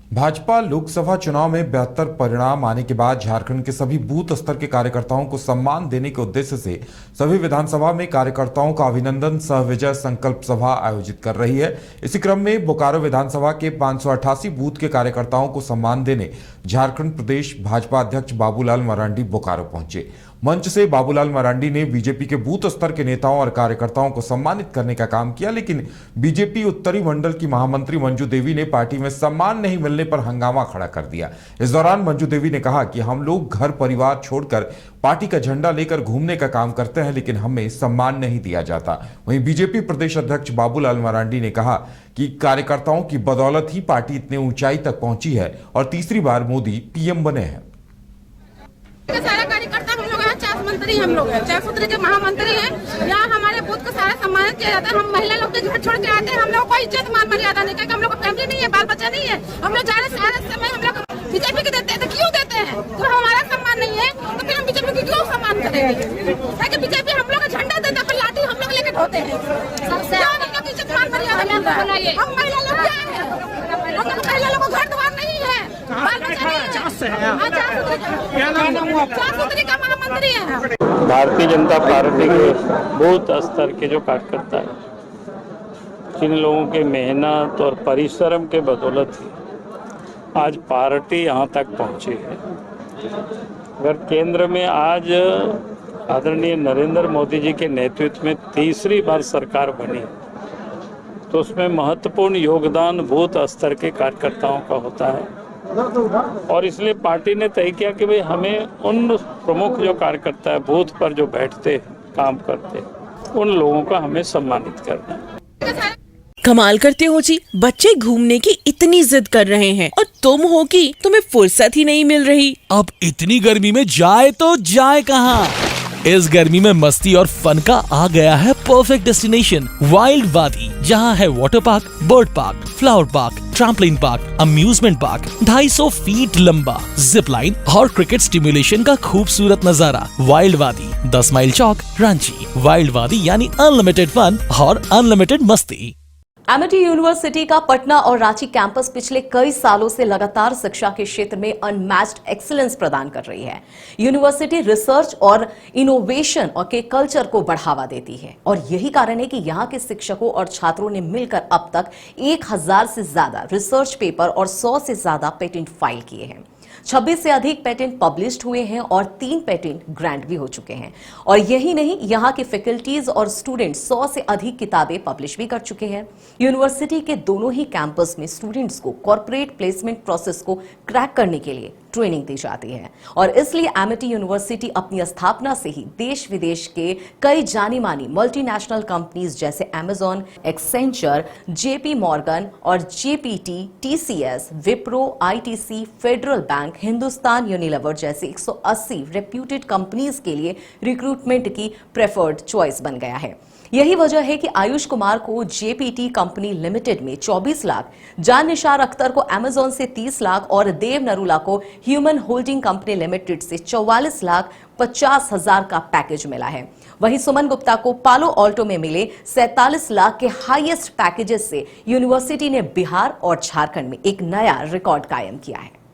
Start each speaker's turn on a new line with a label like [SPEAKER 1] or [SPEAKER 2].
[SPEAKER 1] भाजपा लोकसभा चुनाव में बेहतर परिणाम आने के बाद झारखंड के सभी बूथ स्तर के कार्यकर्ताओं को सम्मान देने के उद्देश्य से सभी विधानसभा में कार्यकर्ताओं का अभिनंदन सह विजय संकल्प सभा आयोजित कर रही है। इसी क्रम में बोकारो विधानसभा के 588 बूथ के कार्यकर्ताओं को सम्मान देने झारखंड प्रदेश भाजपा अध्यक्ष बाबूलाल मरांडी बोकारो पहुंचे। मंच से बाबूलाल मरांडी ने बीजेपी के बूथ स्तर के नेताओं और कार्यकर्ताओं को सम्मानित करने का काम किया, लेकिन बीजेपी उत्तरी मंडल की महामंत्री मंजू देवी ने पार्टी में सम्मान नहीं मिलने पर हंगामा खड़ा कर दिया। इस दौरान मंजू देवी ने कहा कि हम लोग घर परिवार छोड़कर पार्टी का झंडा लेकर घूमने का काम करते हैं, लेकिन हमें सम्मान नहीं दिया जाता। वहीं बीजेपी प्रदेश अध्यक्ष बाबूलाल मरांडी ने कहा कि कार्यकर्ताओं की बदौलत ही पार्टी इतने ऊंचाई तक पहुंची है और तीसरी बार मोदी पीएम बने हैं।
[SPEAKER 2] सारा कार्यकर्ता हम लोग हैं, 4 मंत्री हम लोग हैं, 4 सूत्री के महामंत्री हैं। यहाँ हमारे बूथ को सारा सम्मानित किया जाता है। हम महिला लोग के घर छोड़ के आते हैं, हम लोग को इज्जत मान मर्यादा नहीं, क्योंकि हम लोग को फैमिली नहीं है, बाल बच्चा नहीं है। हम लोग जा रहे सारे समय हम लोग बीजेपी के देते हैं, तो क्यों देते हैं? तो हमारा सम्मान नहीं है तो फिर हम बीजेपी को क्यों सम्मान करेंगे? ताकि बीजेपी हम लोग का झंडा देता है, लाठी हम लोग लेकर ढोते हैं। सबसे हम लोग इज्जत मान मर्यादा मिल रहा है। हम महिला लोग क्या है? हम लोग महिला लोग को घर द्वार नहीं है, बाल बच्चा नहीं है।
[SPEAKER 3] भारतीय जनता पार्टी के बूथ स्तर के जो कार्यकर्ता है, जिन लोगों के मेहनत और परिश्रम के बदौलत ही आज पार्टी यहाँ तक पहुँची है। अगर केंद्र में आज आदरणीय नरेंद्र मोदी जी के नेतृत्व में तीसरी बार सरकार बनी, तो उसमें महत्वपूर्ण योगदान बूथ स्तर के कार्यकर्ताओं का होता है। और इसलिए पार्टी ने तय किया कि भाई हमें उन प्रमुख जो कार्यकर्ता है, बूथ पर जो बैठते हैं, काम करते हैं, उन लोगों का हमें सम्मानित करना है।
[SPEAKER 4] कमाल करते हो जी, बच्चे घूमने की इतनी जिद कर रहे हैं और तुम हो कि तुम्हें फुर्सत ही नहीं मिल रही।
[SPEAKER 5] अब इतनी गर्मी में जाए तो जाए कहाँ? इस गर्मी में मस्ती और फन का आ गया है परफेक्ट डेस्टिनेशन वाइल्ड वादी, जहाँ है water park, bird park, flower park, trampoline park, amusement park, 250 feet लंबा, जिप लाइन और क्रिकेट स्टिमुलेशन का खूबसूरत नजारा। वाइल्ड वादी, 10 माइल चौक, रांची। वाइल्ड वादी यानी अनलिमिटेड फन और अनलिमिटेड मस्ती।
[SPEAKER 6] एमिटी यूनिवर्सिटी का पटना और रांची कैंपस पिछले कई सालों से लगातार शिक्षा के क्षेत्र में अनमैच्ड एक्सीलेंस प्रदान कर रही है। यूनिवर्सिटी रिसर्च और इनोवेशन और के कल्चर को बढ़ावा देती है और यही कारण है कि यहाँ के शिक्षकों और छात्रों ने मिलकर अब तक 1000 से ज्यादा रिसर्च पेपर और 100 से ज्यादा पेटेंट फाइल किए हैं। 26 से अधिक पेटेंट पब्लिश्ड हुए हैं और 3 पेटेंट ग्रांट भी हो चुके हैं। और यही नहीं, यहाँ के फैकल्टीज और स्टूडेंट्स 100 से अधिक किताबें पब्लिश भी कर चुके हैं। यूनिवर्सिटी के दोनों ही कैंपस में स्टूडेंट्स को कॉर्पोरेट प्लेसमेंट प्रोसेस को क्रैक करने के लिए ट्रेनिंग दी जाती है और इसलिए एमिटी यूनिवर्सिटी अपनी स्थापना से ही देश विदेश के कई जानी मानी मल्टीनेशनल कंपनीज जैसे अमेजॉन, एक्सेंचर, जेपी मॉर्गन और GPT, TCS, Wipro, ITC, federal bank, Hindustan Unilever जैसे 180 रेप्यूटेड कंपनीज के लिए रिक्रूटमेंट की प्रेफर्ड चॉइस बन गया है। यही वजह है कि आयुष कुमार को जेपीटी कंपनी लिमिटेड में 24 लाख, जान निशार अख्तर को अमेजॉन से 30 लाख और देव नरूला को ह्यूमन होल्डिंग कंपनी लिमिटेड से 44 लाख 50 हजार का पैकेज मिला है। वहीं सुमन गुप्ता को पालो ऑल्टो में मिले 47 लाख के हाईएस्ट पैकेजेस से यूनिवर्सिटी ने बिहार और झारखंड में एक नया रिकॉर्ड कायम किया है।